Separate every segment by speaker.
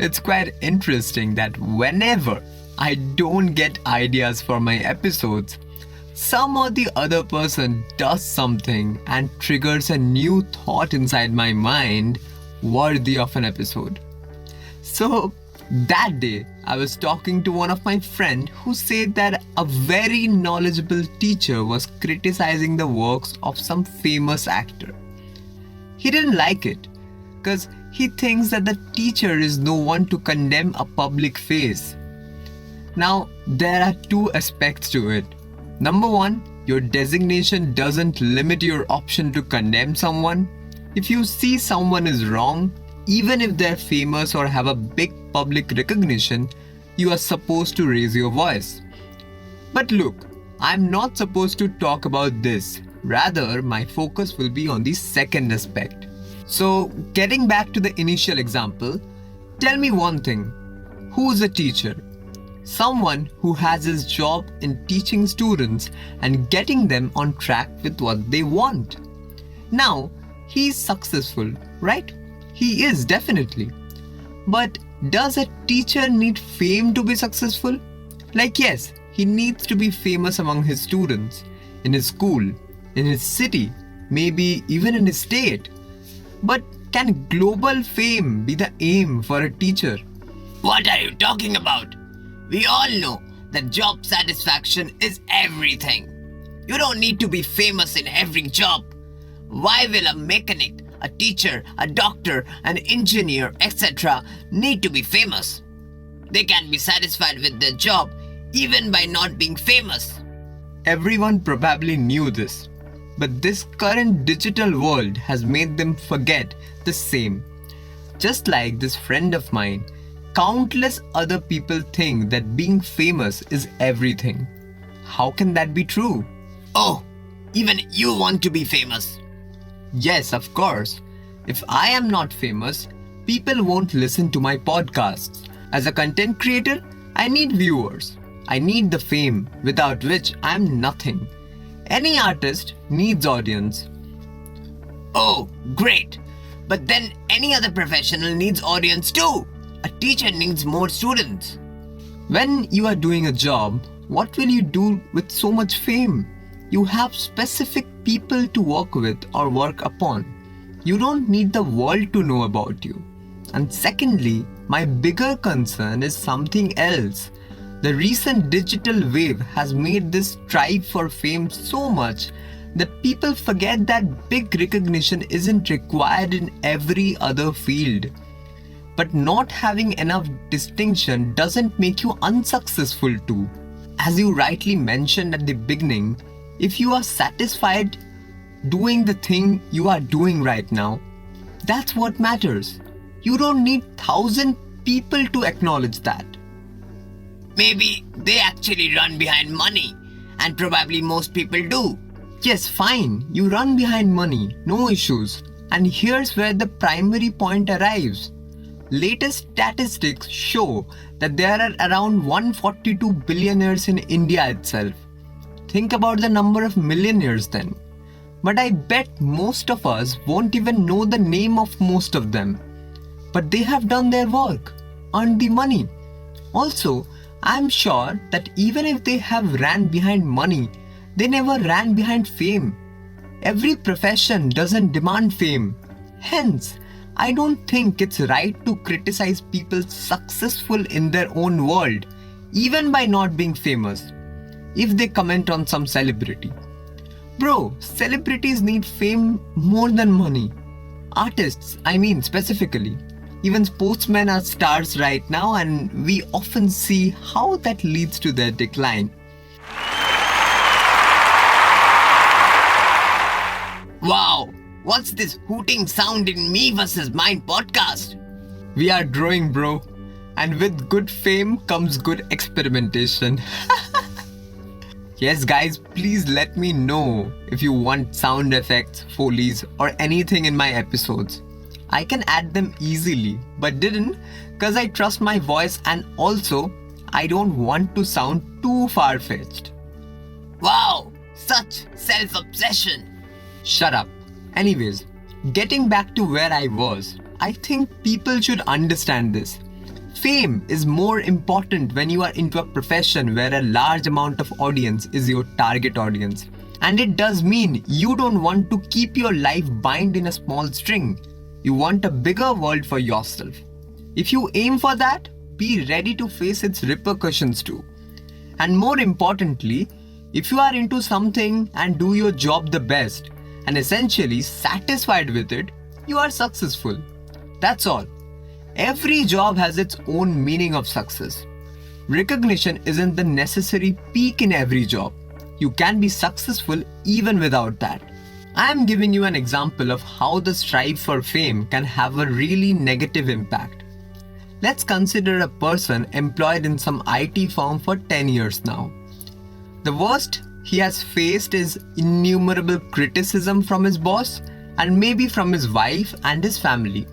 Speaker 1: It's quite interesting that whenever I don't get ideas for my episodes, some or the other person does something and triggers a new thought inside my mind worthy of an episode. So that day, I was talking to one of my friend who said that a very knowledgeable teacher was criticizing the works of some famous actor. He didn't like it because he thinks that the teacher is no one to condemn a public face. Now, there are two aspects to it. Number one, your designation doesn't limit your option to condemn someone. If you see someone is wrong, even if they're famous or have a big public recognition, you are supposed to raise your voice. But look, I'm not supposed to talk about this. Rather, my focus will be on the second aspect. So, getting back to the initial example, tell me one thing. Who's a teacher? Someone who has his job in teaching students and getting them on track with what they want. Now, he's successful, right? He is definitely. But does a teacher need fame to be successful? Like yes, he needs to be famous among his students, in his school, in his city, maybe even in his state. But can global fame be the aim for a teacher?
Speaker 2: What are you talking about? We all know that job satisfaction is everything. You don't need to be famous in every job. Why will a mechanic, a teacher, a doctor, an engineer, etc. need to be famous? They can be satisfied with their job even by not being famous.
Speaker 1: Everyone probably knew this, but this current digital world has made them forget the same. Just like this friend of mine, countless other people think that being famous is everything. How can that be true?
Speaker 2: Oh, even you want to be famous.
Speaker 1: Yes, of course. If I am not famous, people won't listen to my podcasts. As a content creator, I need viewers. I need the fame, without which I'm nothing. Any artist needs audience.
Speaker 2: Oh, great. But then any other professional needs audience too. A teacher needs more students.
Speaker 1: When you are doing a job, what will you do with so much fame? You have specific people to work with or work upon. You don't need the world to know about you. And secondly, my bigger concern is something else. The recent digital wave has made this strive for fame so much that people forget that big recognition isn't required in every other field. But not having enough distinction doesn't make you unsuccessful too. As you rightly mentioned at the beginning, if you are satisfied doing the thing you are doing right now, that's what matters. You don't need 1,000 people to acknowledge that.
Speaker 2: Maybe they actually run behind money, and probably most people do.
Speaker 1: Yes, fine, you run behind money, no issues. And here's where the primary point arrives. Latest statistics show that there are around 142 billionaires in India itself. Think about the number of millionaires then. But I bet most of us won't even know the name of most of them. But they have done their work, earned the money. Also, I'm sure that even if they have ran behind money, they never ran behind fame. Every profession doesn't demand fame. Hence, I don't think it's right to criticize people successful in their own world, even by not being famous, if they comment on some celebrity. Bro, celebrities need fame more than money. Artists, I mean specifically. Even sportsmen are stars right now, and we often see how that leads to their decline.
Speaker 2: Wow, what's this hooting sound in Me vs. Mine podcast?
Speaker 1: We are growing, bro. And with good fame comes good experimentation. Yes, guys, please let me know if you want sound effects, follies, or anything in my episodes. I can add them easily, but didn't because I trust my voice, and also I don't want to sound too far-fetched.
Speaker 2: Wow, such self-obsession.
Speaker 1: Shut up. Anyways, getting back to where I was, I think people should understand this. Fame is more important when you are into a profession where a large amount of audience is your target audience. And it does mean you don't want to keep your life bound in a small string. You want a bigger world for yourself. If you aim for that, be ready to face its repercussions too. And more importantly, if you are into something and do your job the best and essentially satisfied with it, you are successful. That's all. Every job has its own meaning of success. Recognition isn't the necessary peak in every job. You can be successful even without that. I am giving you an example of how the strive for fame can have a really negative impact. Let's consider a person employed in some IT firm for 10 years now. The worst he has faced is innumerable criticism from his boss and maybe from his wife and his family.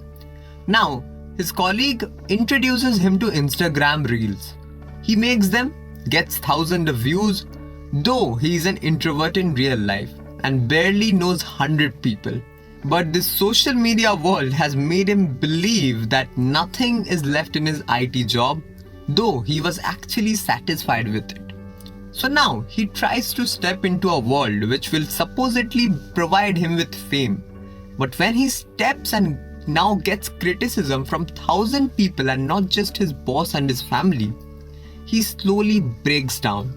Speaker 1: Now, his colleague introduces him to Instagram Reels. He makes them, gets thousands of views, though he is an introvert in real life and barely knows 100 people. But this social media world has made him believe that nothing is left in his IT job, though he was actually satisfied with it. So now he tries to step into a world which will supposedly provide him with fame. But when he steps and now gets criticism from 1,000 people and not just his boss and his family, he slowly breaks down.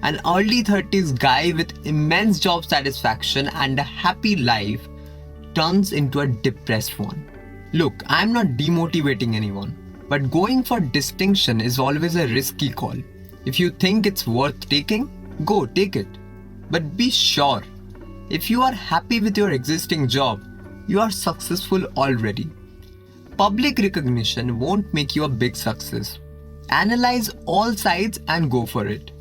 Speaker 1: An early 30s guy with immense job satisfaction and a happy life turns into a depressed one. Look, I'm not demotivating anyone, but going for distinction is always a risky call. If you think it's worth taking, go take it. But be sure, if you are happy with your existing job, you are successful already. Public recognition won't make you a big success. Analyze all sides and go for it.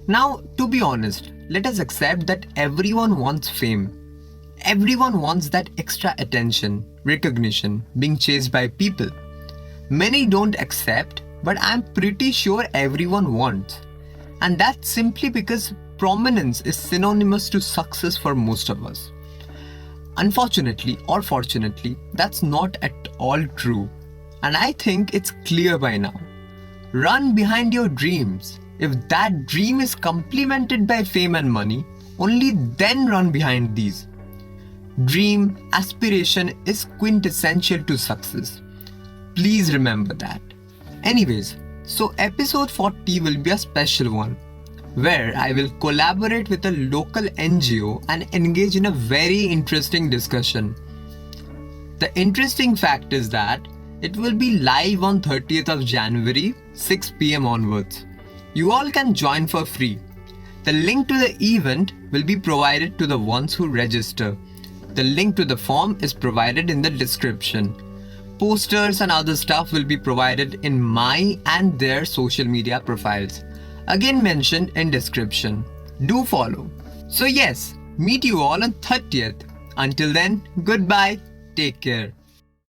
Speaker 1: Now, to be honest, let us accept that everyone wants fame. Everyone wants that extra attention, recognition, being chased by people. Many don't accept, but I'm pretty sure everyone wants. And that's simply because prominence is synonymous to success for most of us. Unfortunately or fortunately, that's not at all true. And I think it's clear by now. Run behind your dreams. If that dream is complemented by fame and money, only then run behind these. Dream, aspiration is quintessential to success. Please remember that. Anyways, so episode 40 will be a special one, where I will collaborate with a local NGO and engage in a very interesting discussion. The interesting fact is that it will be live on 30th of January, 6 PM onwards. You all can join for free. The link to the event will be provided to the ones who register. The link to the form is provided in the description. Posters and other stuff will be provided in my and their social media profiles, again mentioned in description. Do follow. So yes, meet you all on 30th. Until then, goodbye, take care.